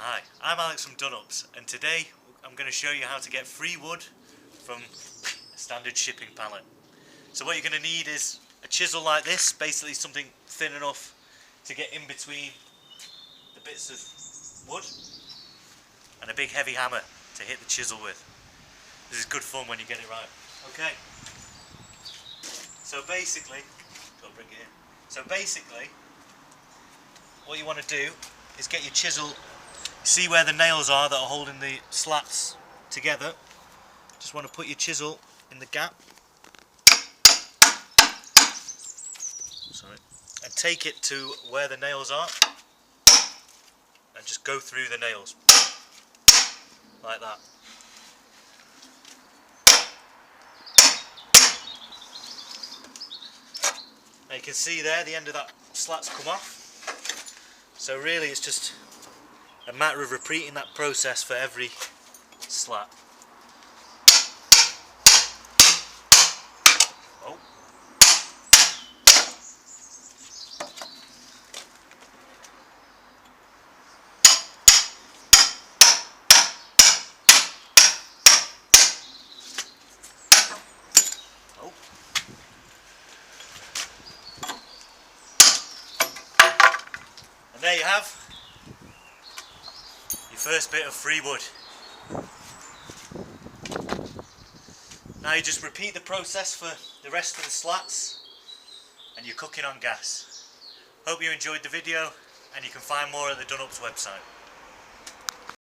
Hi, I'm Alex from Ups, and today I'm going to show you how to get free wood from a standard shipping pallet. So what you're going to need is a chisel like this, basically something thin enough to get in between the bits of wood, and a big heavy hammer to hit the chisel with. This is good fun when you get it right. Okay. So basically, what you want to do is get your chisel. See where the nails are that are holding the slats together. Just want to put your chisel in the gap. Sorry. And take it to where the nails are. And just go through the nails. Like that. Now you can see there the end of that slat's come off. So really it's just a matter of repeating that process for every slat. Oh. Oh. And there you have your first bit of free wood. Now you just repeat the process for the rest of the slats and you're cooking on gas. Hope you enjoyed the video, and you can find more at the Ups website.